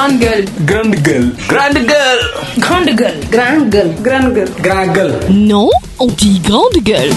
Grande gueule. Grande gueule. Grande gueule. Grande gueule. Grande gueule. Grande gueule. Grande gueule. Non, on dit grande gueule.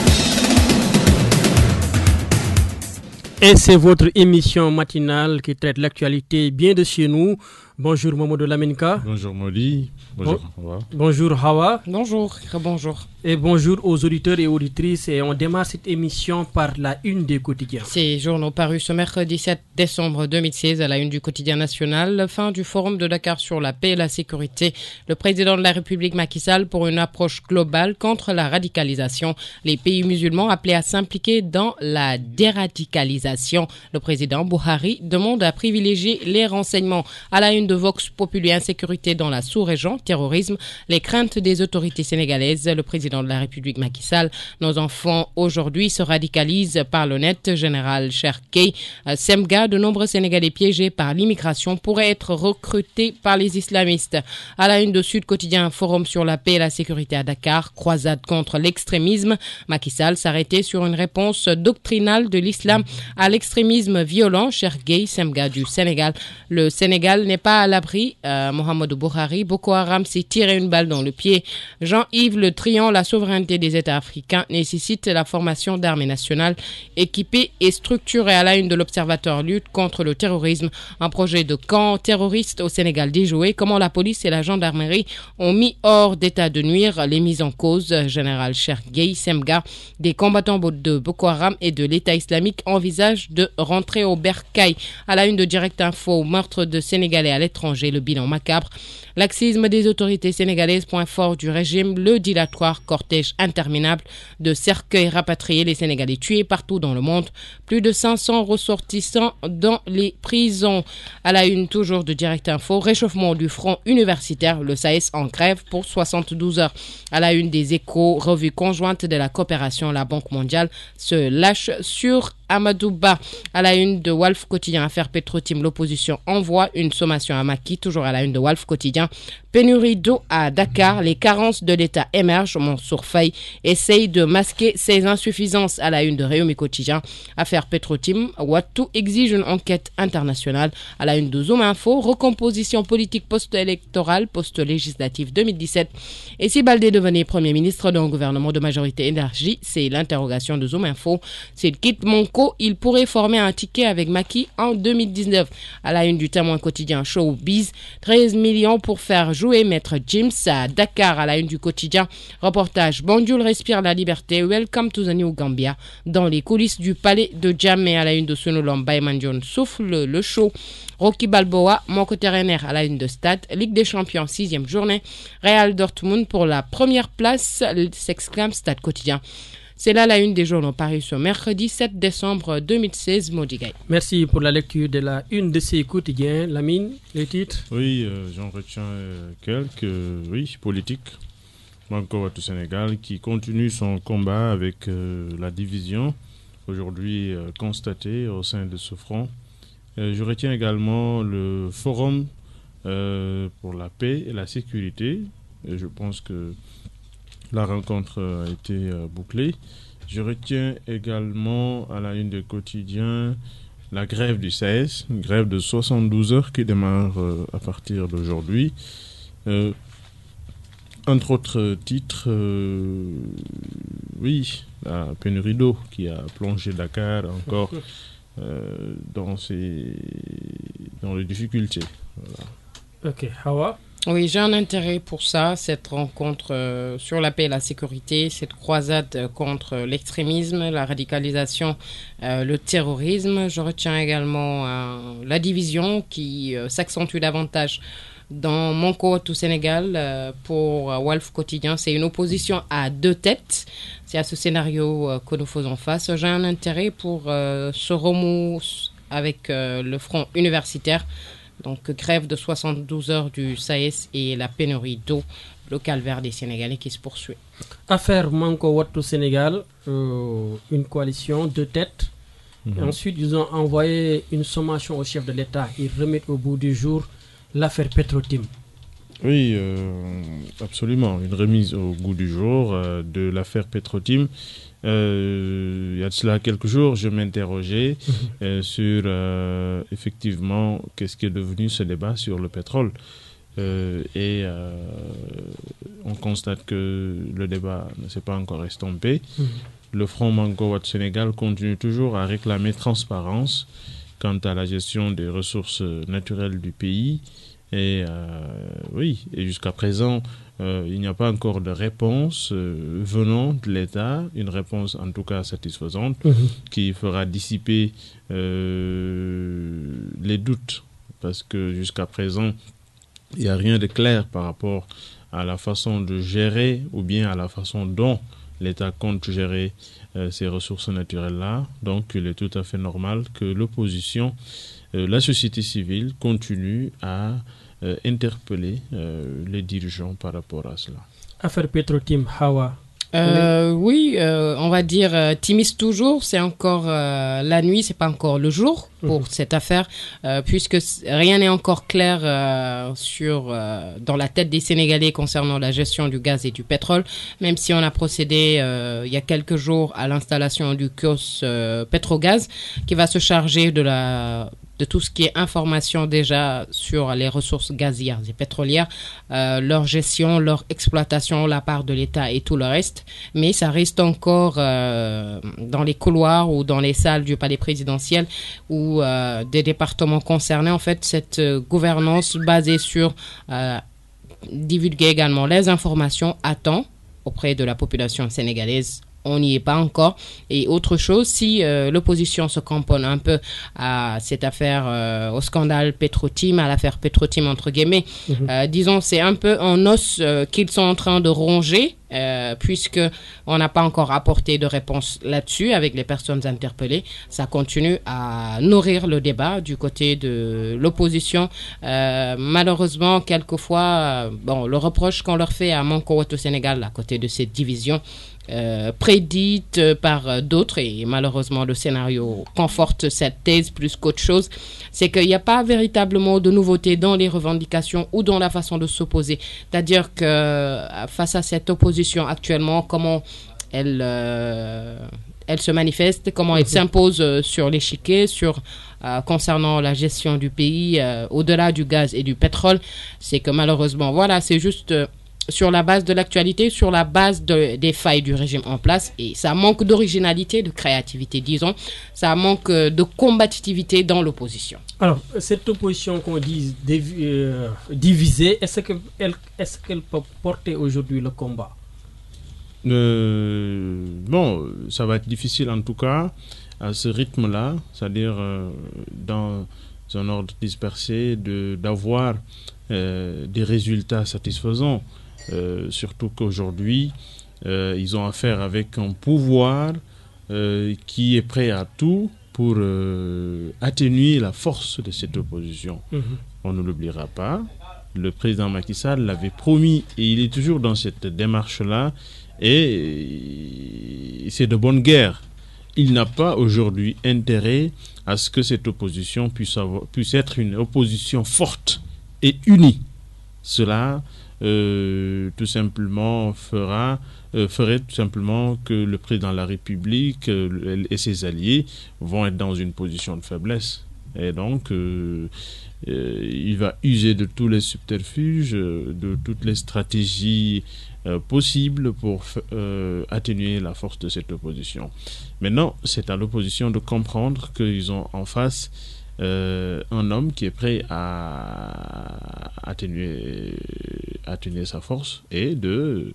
Et c'est votre émission matinale qui traite l'actualité bien de chez nous. Bonjour Mamadou Laminka. Bonjour Modi. Bonjour Hawa. Bonjour Hawa. Bonjour, bonjour. Et bonjour aux auditeurs et auditrices. Et on démarre cette émission par la une des quotidiens. Ces journaux parus ce mercredi 7 décembre 2016 à la une du quotidien national. Fin du forum de Dakar sur la paix et la sécurité. Le président de la République Macky Sall pour une approche globale contre la radicalisation. Les pays musulmans appelés à s'impliquer dans la déradicalisation. Le président Buhari demande à privilégier les renseignements. À la une de Vox Populi, insécurité dans la sous-région, terrorisme, les craintes des autorités sénégalaises. Le président de la République Macky Sall, nos enfants aujourd'hui se radicalisent par l'honnête général Cherkey. Semga, de nombreux Sénégalais piégés par l'immigration pourraient être recrutés par les islamistes. À la une de Sud Quotidien, forum sur la paix et la sécurité à Dakar, croisade contre l'extrémisme. Macky Sall s'arrêtait sur une réponse doctrinale de l'islam à l'extrémisme violent. Cherkey, Semga du Sénégal. Le Sénégal n'est pas à l'abri. Mohamedou Buhari, Boko Haram s'est tiré une balle dans le pied. Jean-Yves Le Drian, la souveraineté des États africains nécessite la formation d'armées nationales équipées et structurées. À la une de l'Observateur, lutte contre le terrorisme. Un projet de camp terroriste au Sénégal déjoué. Comment la police et la gendarmerie ont mis hors d'état de nuire les mises en cause. Général Cherkey, Semga, des combattants de Boko Haram et de l'État islamique envisagent de rentrer au bercail. À la une de Direct Info, meurtre de Sénégalais à l'étranger, le bilan macabre. Laxisme des autorités sénégalaises, point fort du régime, le dilatoire cortège interminable de cercueils rapatriés, les Sénégalais tués partout dans le monde, plus de 500 ressortissants dans les prisons. À la une toujours de Direct Info, réchauffement du front universitaire, le SAES en grève pour 72 heures. À la une des Échos, revue conjointe de la coopération, la Banque mondiale se lâche sur Amadouba. À la une de Walf Quotidien, affaire Petro-Tim, l'opposition envoie une sommation à Macky. Toujours à la une de Walf Quotidien, pénurie d'eau à Dakar, les carences de l'État émergent. Mansour Faye essaye de masquer ses insuffisances. À la une de Réumi Quotidien, affaire Petro-Tim, Ouattou exige une enquête internationale. À la une de Zoom Info, recomposition politique post-électorale, post-législative 2017. Et si Baldé devenait Premier ministre d'un gouvernement de majorité énergie, c'est l'interrogation de Zoom Info. S'il quitte Monco, il pourrait former un ticket avec Macky en 2019. À la une du Témoin Quotidien, Showbiz, 13 millions pour faire jouer Maître James à Dakar. À la une du quotidien, reportage Banjul respire la liberté, welcome to the new Gambia. Dans les coulisses du palais de Djamé. À la une de Sunulom, Bayman John souffle le show. Rocky Balboa, Moko Terrenaire. À la une de Stade, Ligue des Champions, 6e journée. Real Dortmund pour la première place, s'exclame Stade Quotidien. C'est là la une des journaux parus ce mercredi 7 décembre 2016, Modigay. Merci pour la lecture de la une de ces quotidiens. Lamine, les titres? Oui, j'en retiens quelques. Oui, politiques. Banco Wattu Sénégal qui continue son combat avec la division aujourd'hui constatée au sein de ce front. Je retiens également le forum pour la paix et la sécurité. Et je pense que la rencontre a été bouclée. Je retiens également à la une des quotidiens la grève du SAES, une grève de 72 heures qui démarre à partir d'aujourd'hui. Entre autres titres, oui, la pénurie d'eau qui a plongé Dakar encore dans les difficultés. Voilà. Ok, Hawa? Oui, j'ai un intérêt pour ça, cette rencontre sur la paix et la sécurité, cette croisade contre l'extrémisme, la radicalisation, le terrorisme. Je retiens également la division qui s'accentue davantage dans Monco Wattu Sénégal pour Walf Quotidien. C'est une opposition à deux têtes. C'est à ce scénario que nous faisons face. J'ai un intérêt pour ce remous avec le front universitaire. Donc, grève de 72 heures du SAES et la pénurie d'eau, le calvaire des Sénégalais qui se poursuit. Affaire Manko Wattu Sénégal, une coalition, deux têtes. Et ensuite, ils ont envoyé une sommation au chef de l'État. Ils remettent au bout du jour l'affaire Petro-Tim. Oui, absolument. Une remise au goût du jour de l'affaire Petro-Tim. Il y a de cela quelques jours, je m'interrogeais sur effectivement qu'est-ce qui est devenu ce débat sur le pétrole. On constate que le débat ne s'est pas encore estompé. Le Front Manko Wattu Sénégal continue toujours à réclamer transparence quant à la gestion des ressources naturelles du pays. Et jusqu'à présent, il n'y a pas encore de réponse venant de l'État, une réponse en tout cas satisfaisante, qui fera dissiper les doutes. Parce que jusqu'à présent, il n'y a rien de clair par rapport à la façon de gérer ou bien à la façon dont l'État compte gérer ces ressources naturelles-là. Donc, il est tout à fait normal que l'opposition, la société civile, continue à interpeller les dirigeants par rapport à cela. Affaire Petro-Tim, Hawa. Oui, on va dire timide toujours, c'est encore la nuit, c'est pas encore le jour pour cette affaire, puisque rien n'est encore clair dans la tête des Sénégalais concernant la gestion du gaz et du pétrole, même si on a procédé il y a quelques jours à l'installation du COS Petrogaz qui va se charger de tout ce qui est information déjà sur les ressources gazières et pétrolières, leur gestion, leur exploitation, la part de l'État et tout le reste. Mais ça reste encore dans les couloirs ou dans les salles du palais présidentiel ou des départements concernés. En fait, cette gouvernance basée sur divulguer également les informations à temps auprès de la population sénégalaise. On n'y est pas encore. Et autre chose, si l'opposition se camponne un peu à cette affaire, au scandale Petro-Tim, à l'affaire Petro-Tim entre guillemets, disons c'est un peu un os qu'ils sont en train de ronger, puisque on n'a pas encore apporté de réponse là-dessus avec les personnes interpellées. Ça continue à nourrir le débat du côté de l'opposition. Malheureusement, quelquefois, le reproche qu'on leur fait à Manko Wattu Sénégal à côté de cette division, prédite par d'autres, et malheureusement le scénario conforte cette thèse plus qu'autre chose, c'est qu'il n'y a pas véritablement de nouveauté dans les revendications ou dans la façon de s'opposer. C'est-à-dire que face à cette opposition actuellement, comment elle se manifeste, comment elle s'impose sur l'échiquier, concernant la gestion du pays, au-delà du gaz et du pétrole, c'est que malheureusement, voilà, c'est juste sur la base de l'actualité, sur la base des failles du régime en place, et ça manque d'originalité, de créativité, disons, ça manque de combativité dans l'opposition. Alors, cette opposition qu'on dit divisée, est-ce qu'elle peut porter aujourd'hui le combat? Ça va être difficile en tout cas, à ce rythme-là, c'est-à-dire dans un ordre dispersé, d'avoir des résultats satisfaisants. Surtout qu'aujourd'hui, ils ont affaire avec un pouvoir qui est prêt à tout pour atténuer la force de cette opposition. On ne l'oubliera pas. Le président Macky Sall l'avait promis et il est toujours dans cette démarche-là, et c'est de bonne guerre. Il n'a pas aujourd'hui intérêt à ce que cette opposition puisse être une opposition forte et unie. Cela tout simplement ferait tout simplement que le président de la République et ses alliés vont être dans une position de faiblesse. Et donc, il va user de tous les subterfuges, de toutes les stratégies possibles pour atténuer la force de cette opposition. Maintenant, c'est à l'opposition de comprendre qu'ils ont en face un homme qui est prêt à atténuer sa force, et de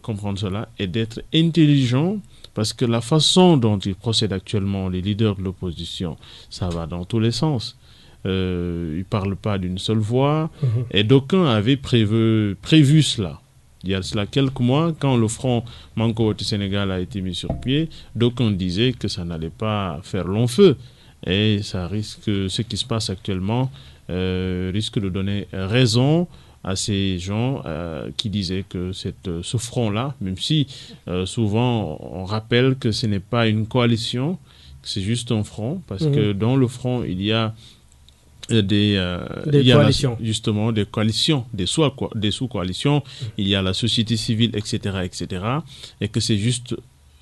comprendre cela et d'être intelligent, parce que la façon dont ils procèdent actuellement, les leaders de l'opposition, ça va dans tous les sens. Ils ne parlent pas d'une seule voix, et d'aucuns avaient prévu cela. Il y a cela quelques mois, quand le Front Manko Wattu Sénégal a été mis sur pied, d'aucuns disaient que ça n'allait pas faire long feu. Et ça risque, ce qui se passe actuellement risque de donner raison à ces gens qui disaient que ce front-là, même si souvent on rappelle que ce n'est pas une coalition, que c'est juste un front, parce que dans le front, il y a des coalitions. Justement des coalitions, des sous-coalitions, il y a la société civile, etc., etc., et que c'est juste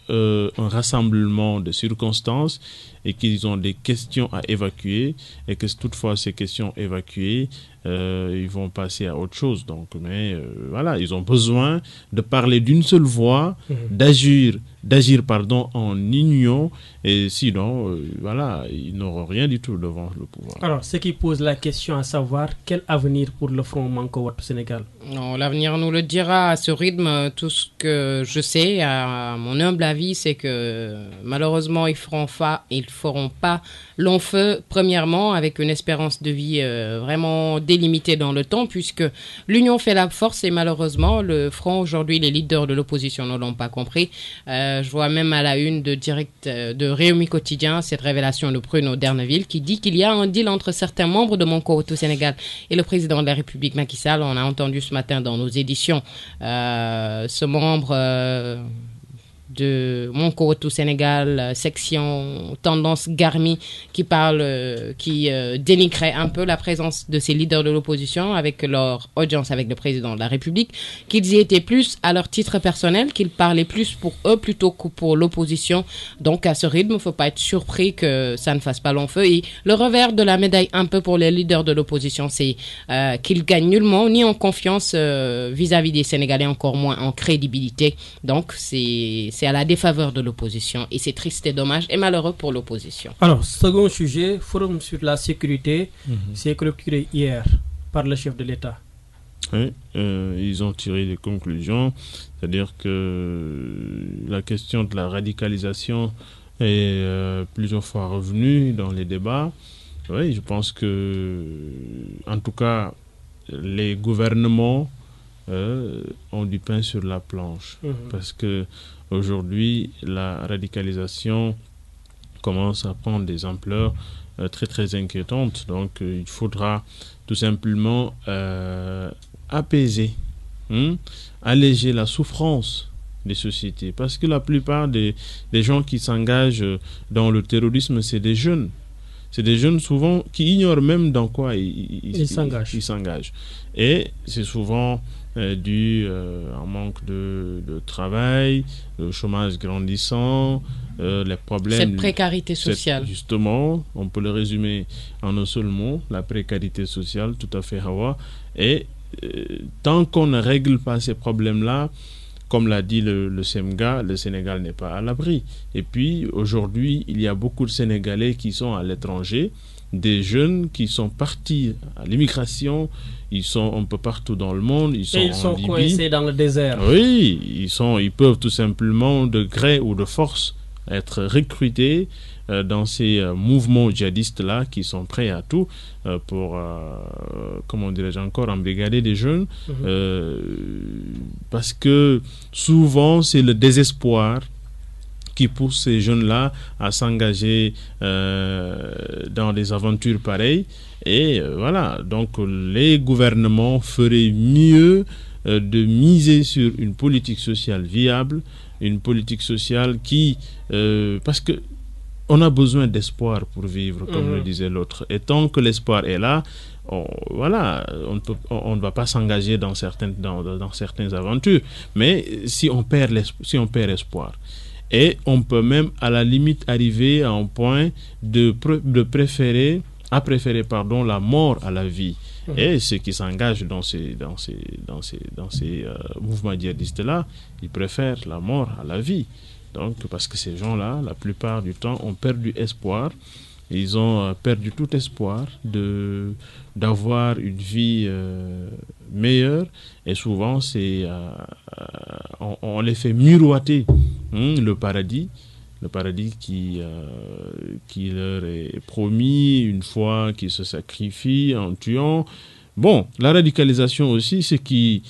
un rassemblement de circonstances et qu'ils ont des questions à évacuer et que toutefois ces questions évacuées, ils vont passer à autre chose. Donc, mais voilà, ils ont besoin de parler d'une seule voix, d'agir en union, et sinon, voilà, ils n'auront rien du tout devant le pouvoir. Alors, ce qui pose la question à savoir quel avenir pour le Front Manko Wattu Sénégal? Non, l'avenir nous le dira. À ce rythme, tout ce que je sais, à mon humble avis, c'est que malheureusement, ils feront pas long feu, premièrement, avec une espérance de vie vraiment délimitée dans le temps, puisque l'union fait la force et malheureusement, le Front, aujourd'hui, les leaders de l'opposition ne l'ont pas compris. Je vois même à la une de Rewmi Quotidien cette révélation de Bruno D'erneville qui dit qu'il y a un deal entre certains membres de Manko Wattu Sénégal et le président de la République Macky Sall. On a entendu ce matin dans nos éditions ce membre de Manko Wattu Sénégal, section tendance Garmi, qui dénigrait un peu la présence de ces leaders de l'opposition avec leur audience avec le président de la République, qu'ils y étaient plus à leur titre personnel, qu'ils parlaient plus pour eux plutôt que pour l'opposition. Donc à ce rythme, il ne faut pas être surpris que ça ne fasse pas long feu. Et le revers de la médaille un peu pour les leaders de l'opposition, c'est qu'ils gagnent nullement ni en confiance vis-à-vis des Sénégalais, encore moins en crédibilité. Donc c'est à la défaveur de l'opposition et c'est triste et dommage et malheureux pour l'opposition. Alors, second sujet, forum sur la sécurité, c'est clôturé hier par le chef de l'État. Oui, ils ont tiré des conclusions, c'est-à-dire que la question de la radicalisation est plusieurs fois revenue dans les débats. Oui, je pense que, en tout cas, les gouvernements ont du pain sur la planche, parce que aujourd'hui, la radicalisation commence à prendre des ampleurs très très inquiétantes. Donc, il faudra tout simplement apaiser, alléger la souffrance des sociétés. Parce que la plupart des gens qui s'engagent dans le terrorisme, c'est des jeunes. C'est des jeunes souvent qui ignorent même dans quoi ils s'engagent. Et c'est souvent dû à un manque de travail, le chômage grandissant, les problèmes... Cette précarité sociale. Justement, on peut le résumer en un seul mot, la précarité sociale, tout à fait, Hawa. Et tant qu'on ne règle pas ces problèmes-là, comme l'a dit le SEMGA, le Sénégal n'est pas à l'abri. Et puis, aujourd'hui, il y a beaucoup de Sénégalais qui sont à l'étranger, des jeunes qui sont partis à l'immigration, ils sont un peu partout dans le monde, ils sont coincés dans le désert. Oui, ils peuvent tout simplement, de gré ou de force, être recrutés dans ces mouvements djihadistes-là qui sont prêts à tout pour, comment dirais-je encore, embrigader des jeunes. Parce que souvent, c'est le désespoir qui pousse ces jeunes-là à s'engager dans des aventures pareilles. Et voilà, donc les gouvernements feraient mieux de miser sur une politique sociale viable, une politique sociale qui... parce que on a besoin d'espoir pour vivre, comme le disait l'autre. Et tant que l'espoir est là, on ne va pas s'engager dans certaines aventures. Mais si on perd espoir, et on peut même à la limite arriver à un point de préférer la mort à la vie. Et ceux qui s'engagent dans ces mouvements djihadistes-là, ils préfèrent la mort à la vie. Donc, parce que ces gens-là, la plupart du temps, ont perdu espoir. Ils ont perdu tout espoir d'avoir une vie meilleure. Et souvent, on les fait miroiter le paradis qui leur est promis une fois qu'ils se sacrifient en tuant. Bon, la radicalisation aussi, ce qui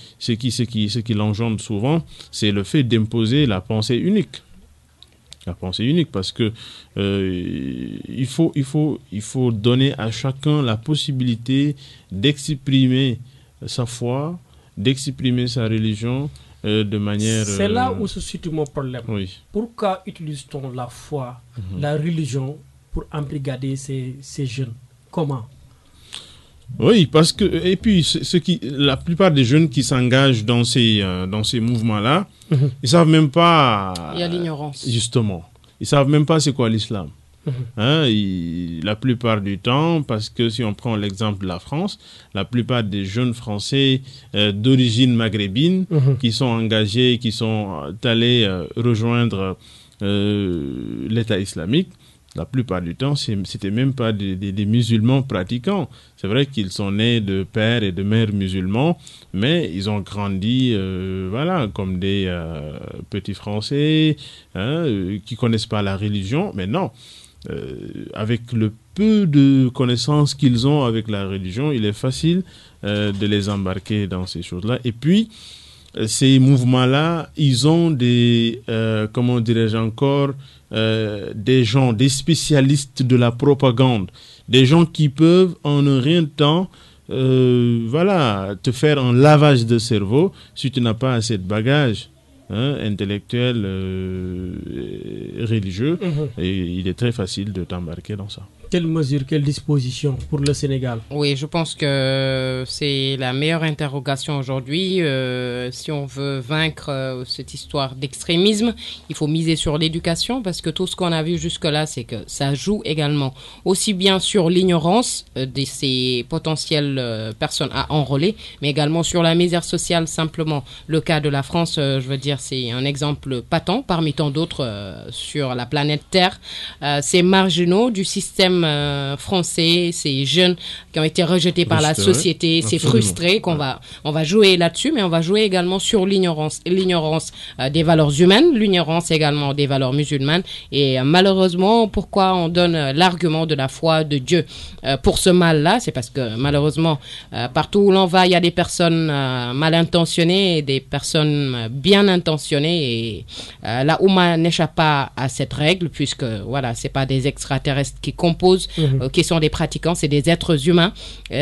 l'engendre souvent, c'est le fait d'imposer la pensée unique. La pensée unique, parce que il faut donner à chacun la possibilité d'exprimer sa foi, d'exprimer sa religion de manière... C'est là où se situe mon problème. Oui. Pourquoi utilise-t-on la foi, la religion pour embrigader ces jeunes? Comment? Oui, parce que et puis la plupart des jeunes qui s'engagent dans ces mouvements-là, ils savent même pas. Il y a l'ignorance. Justement, ils savent même pas c'est quoi l'islam. Hein, la plupart du temps, parce que si on prend l'exemple de la France, la plupart des jeunes Français d'origine maghrébine qui sont engagés, qui sont allés rejoindre l'État islamique, la plupart du temps, c'était même pas des musulmans pratiquants. C'est vrai qu'ils sont nés de pères et de mères musulmans, mais ils ont grandi, voilà, comme des petits Français qui connaissent pas la religion. Mais non, avec le peu de connaissances qu'ils ont avec la religion, il est facile de les embarquer dans ces choses-là. Et puis, ces mouvements-là, ils ont des, comment dirais-je encore, des gens, des spécialistes de la propagande, des gens qui peuvent en un rien de temps, voilà, te faire un lavage de cerveau si tu n'as pas assez de bagages intellectuels, religieux, et il est très facile de t'embarquer dans ça. Quelles mesures, quelles dispositions pour le Sénégal? Oui, je pense que c'est la meilleure interrogation aujourd'hui. Si on veut vaincre cette histoire d'extrémisme, il faut miser sur l'éducation parce que tout ce qu'on a vu jusque-là, c'est que ça joue également aussi bien sur l'ignorance de ces potentielles personnes à enrôler, mais également sur la misère sociale simplement. Le cas de la France, je veux dire, c'est un exemple patent parmi tant d'autres sur la planète Terre. Ces marginaux du système français, ces jeunes qui ont été rejetés par la société, c'est frustré qu'on on va jouer là-dessus, mais on va jouer également sur l'ignorance des valeurs humaines, l'ignorance également des valeurs musulmanes. Et malheureusement, pourquoi on donne l'argument de la foi de Dieu pour ce mal-là? C'est parce que malheureusement, partout où l'on va, il y a des personnes mal intentionnées et des personnes bien intentionnées. Et la Oumma n'échappe pas à cette règle, puisque voilà, c'est pas des extraterrestres qui composent, qui sont des pratiquants, c'est des êtres humains.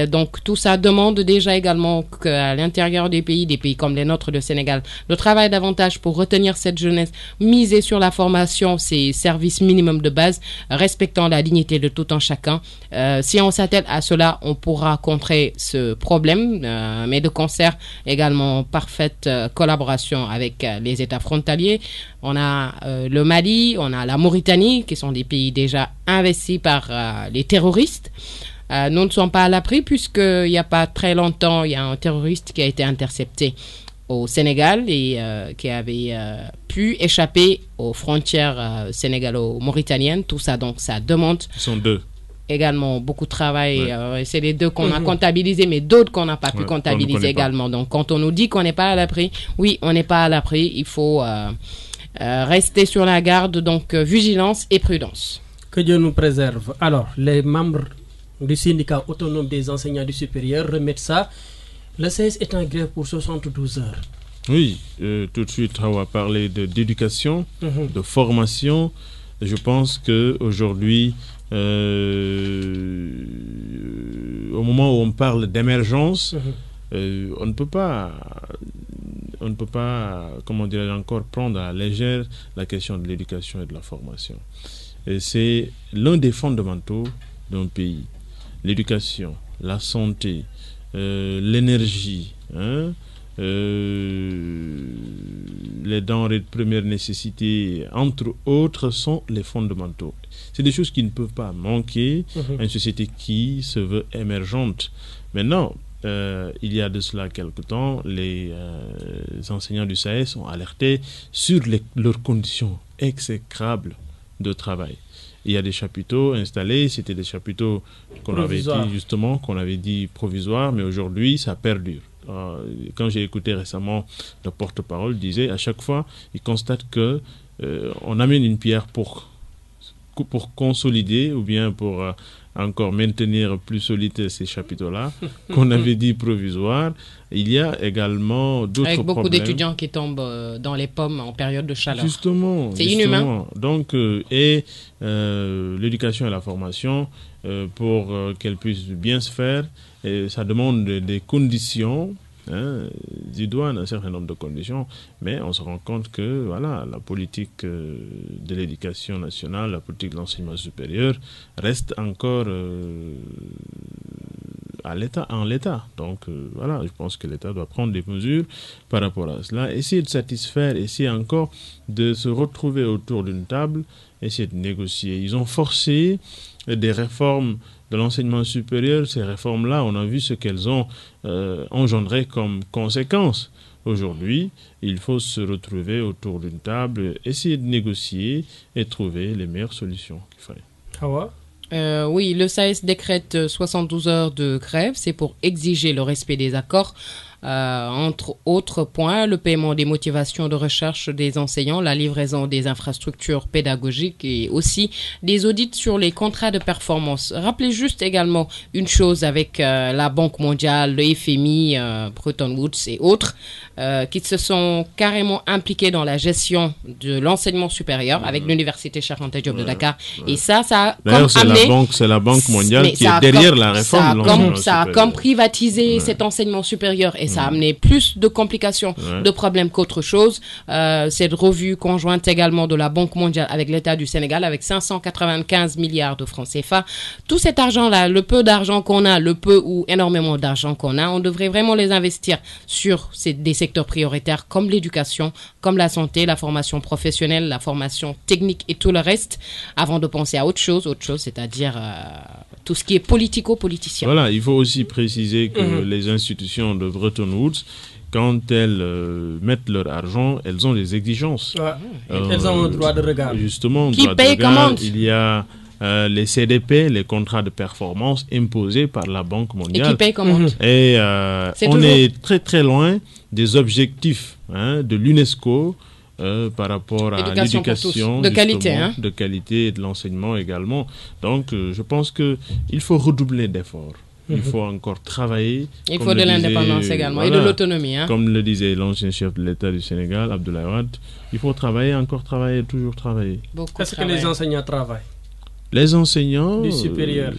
Donc tout ça demande déjà également qu'à l'intérieur des pays comme les nôtres, le Sénégal, le travail davantage pour retenir cette jeunesse, miser sur la formation, ces services minimums de base, respectant la dignité de tout un chacun. Si on s'attelle à cela, on pourra contrer ce problème, mais de concert également en parfaite collaboration avec les États frontaliers. On a le Mali, on a la Mauritanie, qui sont des pays déjà investis par les terroristes. Nous ne sommes pas à l'abri puisqu'il n'y a pas très longtemps, il y a un terroriste qui a été intercepté au Sénégal et qui avait pu échapper aux frontières sénégalo-mauritaniennes. Tout ça, donc, ça demande... Ils sont deux. Également beaucoup de travail. C'est les deux qu'on a comptabilisés, mais d'autres qu'on n'a pas pu comptabiliser également. Donc, quand on nous dit qu'on n'est pas à l'abri, oui, on n'est pas à l'abri. Il faut rester sur la garde, donc vigilance et prudence. Que Dieu nous préserve. Alors, les membres du syndicat autonome des enseignants du supérieur remettent ça. Le CS est en grève pour 72 heures. Oui, tout de suite, on va parler d'éducation, de formation. Je pense qu'aujourd'hui, au moment où on parle d'émergence, on ne peut pas, comment dirais-je encore, prendre à la légère la question de l'éducation et de la formation. Et c'est l'un des fondamentaux d'un pays. L'éducation, la santé, l'énergie, les denrées de première nécessité, entre autres, sont les fondamentaux. C'est des choses qui ne peuvent pas manquer à une société qui se veut émergente. Maintenant, il y a de cela quelque temps, les enseignants du SAES ont alerté sur leurs conditions exécrables de travail. Il y a des chapiteaux installés, c'était des chapiteaux qu'on avait dit provisoires, mais aujourd'hui ça perdure. Quand j'ai écouté récemment le porte-parole, disait à chaque fois, il constate que on amène une pierre pour consolider ou bien pour encore maintenir plus solide ces chapiteaux-là, qu'on avait dit provisoires. Il y a également d'autres problèmes. Avec beaucoup d'étudiants qui tombent dans les pommes en période de chaleur. C'est inhumain. Donc, l'éducation et la formation, pour qu'elles puissent bien se faire, ça demande des conditions, idoines, un certain nombre de conditions, mais on se rend compte que voilà, la politique de l'éducation nationale, la politique de l'enseignement supérieur reste encore en l'état. Donc voilà, je pense que l'État doit prendre des mesures par rapport à cela, essayer de satisfaire, essayer encore de se retrouver autour d'une table, essayer de négocier. Ils ont forcé des réformes de l'enseignement supérieur. Ces réformes-là, on a vu ce qu'elles ont engendré comme conséquence. Aujourd'hui, il faut se retrouver autour d'une table, essayer de négocier et trouver les meilleures solutions qu'il fallait. Hawa? Oui, le SAES décrète 72 heures de grève. C'est pour exiger le respect des accords. Entre autres points, le paiement des motivations de recherche des enseignants, la livraison des infrastructures pédagogiques et aussi des audits sur les contrats de performance. Rappelez juste également une chose avec la Banque mondiale, le FMI, Bretton Woods et autres qui se sont carrément impliqués dans la gestion de l'enseignement supérieur avec l'Université Cheikh Anta Diop de Dakar. Et ça a D'ailleurs, comme amené... c'est la Banque mondiale qui est derrière la réforme de l'enseignement Ça a supérieur. comme privatisé cet enseignement supérieur et ça a amené plus de complications, de problèmes qu'autre chose. Cette revue conjointe également de la Banque mondiale avec l'État du Sénégal avec 595 milliards de francs CFA. Tout cet argent-là, le peu d'argent qu'on a, le peu ou énormément d'argent qu'on a, on devrait vraiment les investir sur des secteurs prioritaires comme l'éducation, comme la santé, la formation professionnelle, la formation technique et tout le reste avant de penser à autre chose, c'est-à-dire tout ce qui est politico-politicien. Voilà, il faut aussi préciser que les institutions de Bretton Woods, quand elles mettent leur argent, elles ont des exigences. Ouais. Elles ont un droit de regard. Justement, Qui droit de paye regard, commande. il y a les CDP, les contrats de performance imposés par la Banque Et mondiale. qui paye commande. Et C'est on toujours- est très très loin des objectifs de l'UNESCO par rapport à Éducation pour tous. l'éducation De qualité, justement, hein. de qualité et de l'enseignement également. Donc je pense qu'il faut redoubler d'efforts. Il faut encore travailler. Il comme faut de le l'indépendance disait, également et voilà, de l'autonomie. Hein. Comme le disait l'ancien chef de l'État du Sénégal, Abdoulaye Wade, il faut travailler, encore travailler, toujours travailler. Beaucoup Est-ce de que les travail. enseignants travaillent? Les enseignants... Du supérieur.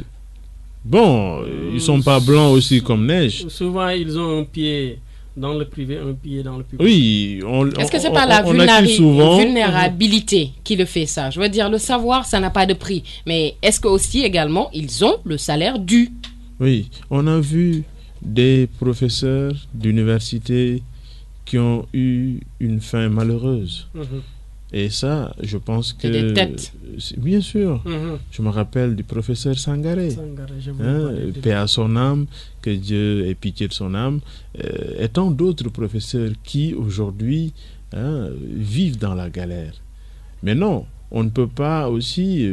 Ils sont pas blancs aussi comme neige. Souvent, ils ont un pied dans le privé, un pied dans le public. Oui, Est-ce que c'est pas la on accuse souvent... vulnérabilité qui le fait ça? Je veux dire, le savoir, ça n'a pas de prix. Mais est-ce que aussi également, ils ont le salaire dû? Oui, on a vu des professeurs d'université qui ont eu une fin malheureuse. Et ça, je pense que... C'est des têtes. Bien sûr. Je me rappelle du professeur Sangaré. Paix à son âme, que Dieu ait pitié de son âme. Et tant d'autres professeurs qui, aujourd'hui, vivent dans la galère. Mais non, on ne peut pas aussi...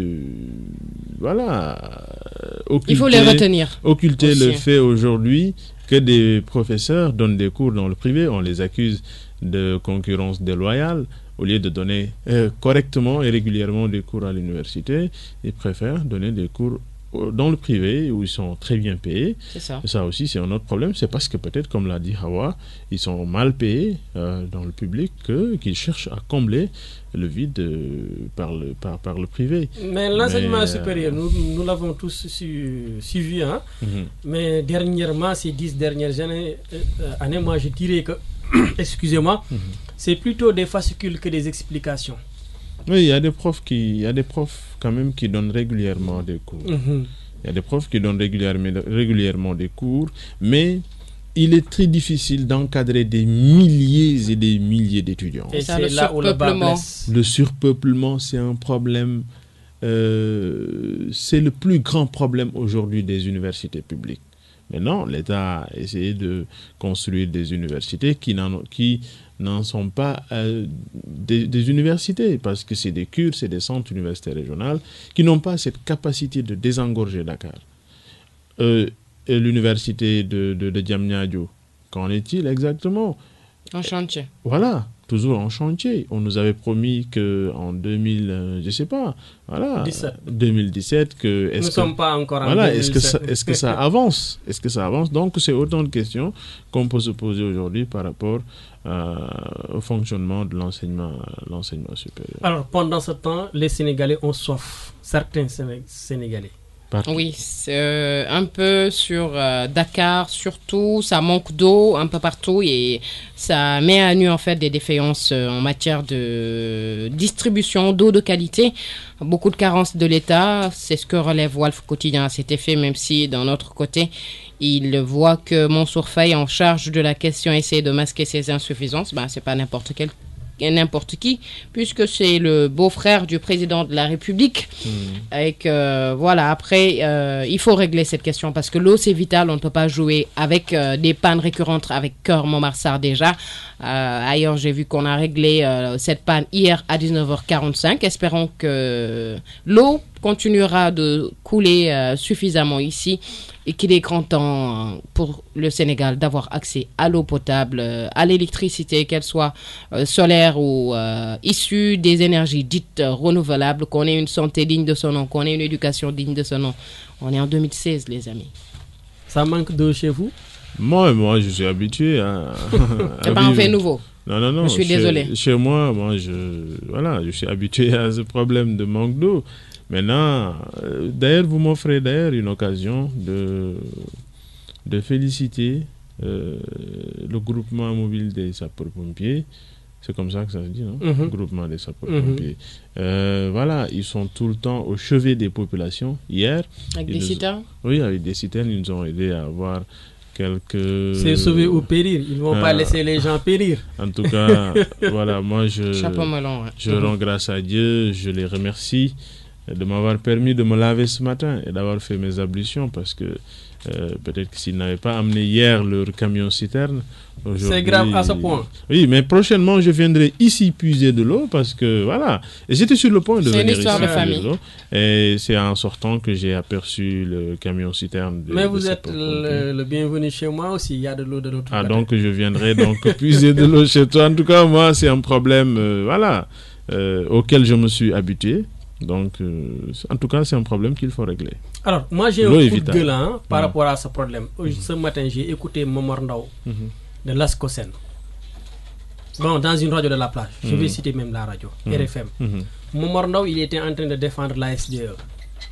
Il faut les retenir. Occulter aussi. le fait aujourd'hui que des professeurs donnent des cours dans le privé. On les accuse de concurrence déloyale. Au lieu de donner correctement et régulièrement des cours à l'université, ils préfèrent donner des cours dans le privé où ils sont très bien payés. C'est ça. Et ça aussi, c'est un autre problème. C'est parce que peut-être, comme l'a dit Hawa, ils sont mal payés dans le public qu'ils cherchent à combler le vide par le privé. Mais l'enseignement supérieur, nous l'avons tous suivi. Hein? Mais dernièrement, ces 10 dernières années, moi je dirais que, excusez-moi, c'est plutôt des fascicules que des explications. Oui, il y a des profs quand même qui donnent régulièrement des cours. Il y a des profs qui donnent régulièrement des cours, mais il est très difficile d'encadrer des milliers et des milliers d'étudiants. Et ça, c'est le là où le bas surpeuplement. blesse. Le surpeuplement, c'est un problème. C'est le plus grand problème aujourd'hui des universités publiques. Maintenant, l'État a essayé de construire des universités qui n'en sont pas des universités, parce que c'est des cures, c'est des centres universitaires régionaux qui n'ont pas cette capacité de désengorger Dakar. L'université de Diamniadio, qu'en est-il exactement? En chantier. Voilà, toujours en chantier. On nous avait promis qu'en 2017, que... Nous ne sommes pas encore en voilà, 2017. est-ce que ça avance? Est-ce que ça avance? Donc, c'est autant de questions qu'on peut se poser aujourd'hui par rapport au fonctionnement de l'enseignement supérieur. Alors, pendant ce temps, les Sénégalais ont soif. Certains Sénégalais. partout. Oui, un peu sur Dakar, surtout, ça manque d'eau un peu partout et ça met à nu en fait des défaillances en matière de distribution d'eau de qualité. Beaucoup de carences de l'État, c'est ce que relève Walf Quotidien à cet effet, même si d'un autre côté, il voit que Mansour Faye en charge de la question essaie de masquer ses insuffisances. Ben, c'est pas n'importe qui, puisque c'est le beau-frère du président de la République. Et que, voilà, après, il faut régler cette question parce que l'eau, c'est vital. On ne peut pas jouer avec des pannes récurrentes avec Cœur Montmarsan déjà. Ailleurs, j'ai vu qu'on a réglé cette panne hier à 19h45. Espérons que l'eau continuera de couler suffisamment ici et qu'il est grand temps pour le Sénégal d'avoir accès à l'eau potable, à l'électricité, qu'elle soit solaire ou issue des énergies dites renouvelables, qu'on ait une santé digne de son nom, qu'on ait une éducation digne de son nom. On est en 2016, les amis. Ça manque d'eau chez vous? Moi, je suis habitué à... C'est pas un fait nouveau. Non. Je suis désolé. Chez moi, je suis habitué à ce problème de manque d'eau. Maintenant, d'ailleurs, vous m'offrez une occasion de féliciter le groupement mobile des sapeurs-pompiers. C'est comme ça que ça se dit, non? Groupement des sapeurs-pompiers. Voilà, ils sont tout le temps au chevet des populations. Hier, avec des citernes? Oui, avec des citernes, ils nous ont aidés à avoir quelques... C'est sauver ou périr. Ils ne vont pas laisser les gens périr. En tout cas, voilà, moi, Chapeau melon, ouais. je rends grâce à Dieu, je les remercie de m'avoir permis de me laver ce matin et d'avoir fait mes ablutions parce que peut-être que s'ils n'avaient pas amené hier leur camion-citerne, c'est grave à ce point. Oui, mais prochainement, je viendrai ici puiser de l'eau parce que, voilà, et j'étais sur le point de venir ici de famille. puiser de l'eau. Et c'est en sortant que j'ai aperçu le camion-citerne. Mais vous êtes le bienvenu chez moi aussi, il y a de l'eau de l'autre côté. Donc je viendrai donc puiser de l'eau chez toi. En tout cas, moi, c'est un problème, auquel je me suis habitué. Donc, en tout cas, c'est un problème qu'il faut régler. Alors, moi, j'ai un coup de gueule par rapport à ce problème. Ce matin, j'ai écouté Momar Ndao de l'Ascosen. Bon, dans une radio de la plage. Je vais citer même la radio, RFM. Momar Ndao, il était en train de défendre la SDE.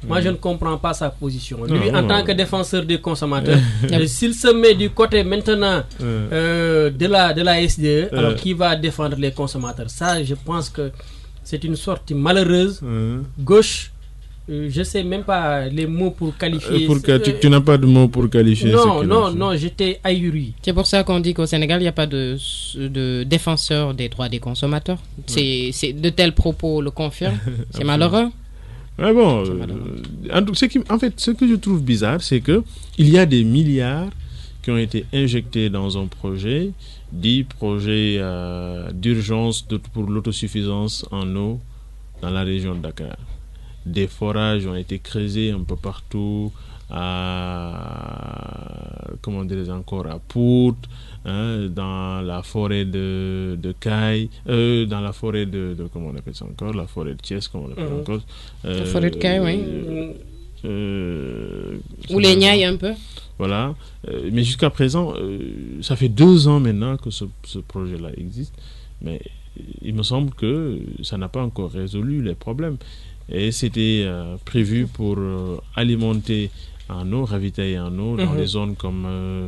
Moi, je ne comprends pas sa position. Lui, en tant que défenseur des consommateurs, s'il se met du côté maintenant de la SDE, alors qui va défendre les consommateurs? Ça, je pense que c'est une sortie malheureuse, gauche. Je ne sais même pas les mots pour qualifier. Tu n'as pas de mots pour qualifier Non, j'étais ahuri. C'est pour ça qu'on dit qu'au Sénégal, il n'y a pas de défenseur des droits des consommateurs. C'est de tels propos le confirment. C'est malheureux. Mais bon, en fait, ce que je trouve bizarre, c'est que il y a des milliards qui ont été injectés dans un projet, dit projet d'urgence pour l'autosuffisance en eau dans la région de Dakar. Des forages ont été creusés un peu partout, comment dire encore, à Pout, dans la forêt de Caille, dans la forêt de comment on appelle ça encore, la forêt de Thiès, comment on appelle encore. La forêt de Caille, oui. Ou les Niayes un peu. Voilà. Mais jusqu'à présent, ça fait 2 ans maintenant que ce projet-là existe, mais il me semble que ça n'a pas encore résolu les problèmes. Et c'était prévu pour alimenter en eau, ravitailler en eau dans les zones comme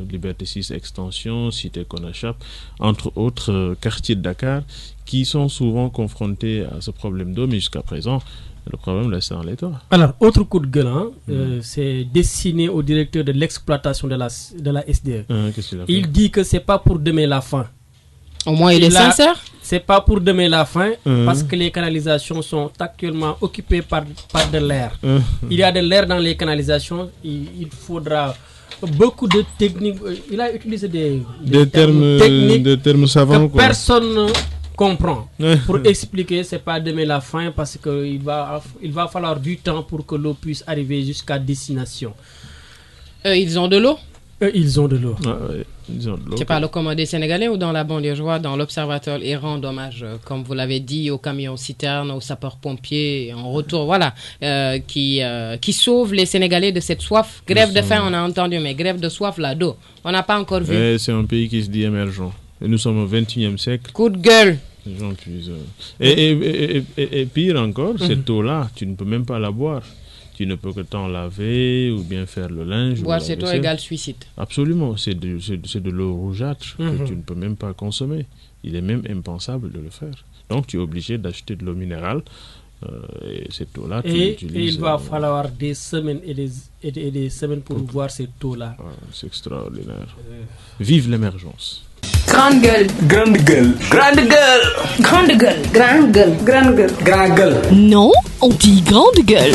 Liberté 6 Extension, Cité Konachap, entre autres quartiers de Dakar, qui sont souvent confrontés à ce problème d'eau, mais jusqu'à présent, le problème reste dans l'État. Alors, autre coup de gueule, c'est destiné au directeur de l'exploitation de la SDE. Qu'est-ce qu'il a fait? Il dit que c'est pas pour demain la fin. Au moins, il est sincère. C'est pas pour demain la fin, parce que les canalisations sont actuellement occupées par de l'air. Il y a de l'air dans les canalisations. Il faudra beaucoup de techniques. Il a utilisé des termes techniques, des termes savants que personne ne comprend. Pour expliquer, c'est pas demain la fin, parce qu'il va falloir du temps pour que l'eau puisse arriver jusqu'à destination. Ils ont de l'eau. Ils ont de l'eau. C'est pas le commandé sénégalais ou dans la banlieue? Je vois dans l'Observateur, il rend hommage, comme vous l'avez dit, aux camions citernes, aux sapeurs-pompiers, en retour, voilà, qui sauvent les Sénégalais de cette soif. Grève de faim, on a entendu, mais grève de soif, là, d'eau, on n'a pas encore vu. C'est un pays qui se dit émergent. Et nous sommes au XXIe siècle. Coup de gueule. Et pire encore, cette eau-là, tu ne peux même pas la boire. qui ne peut que t'en laver ou bien faire le linge. Boire cette eau égale suicide. Absolument, c'est de l'eau rougeâtre que tu ne peux même pas consommer. Il est même impensable de le faire. Donc tu es obligé d'acheter de l'eau minérale. Et cette eau-là, tu l'utilises. Et il va falloir des semaines et des semaines pour boire cette eau-là. C'est extraordinaire. Vive l'émergence. Grande gueule. Grande gueule. Grande gueule. Grande gueule. Grande gueule. Grande gueule. Grande gueule. Non, on dit grande gueule.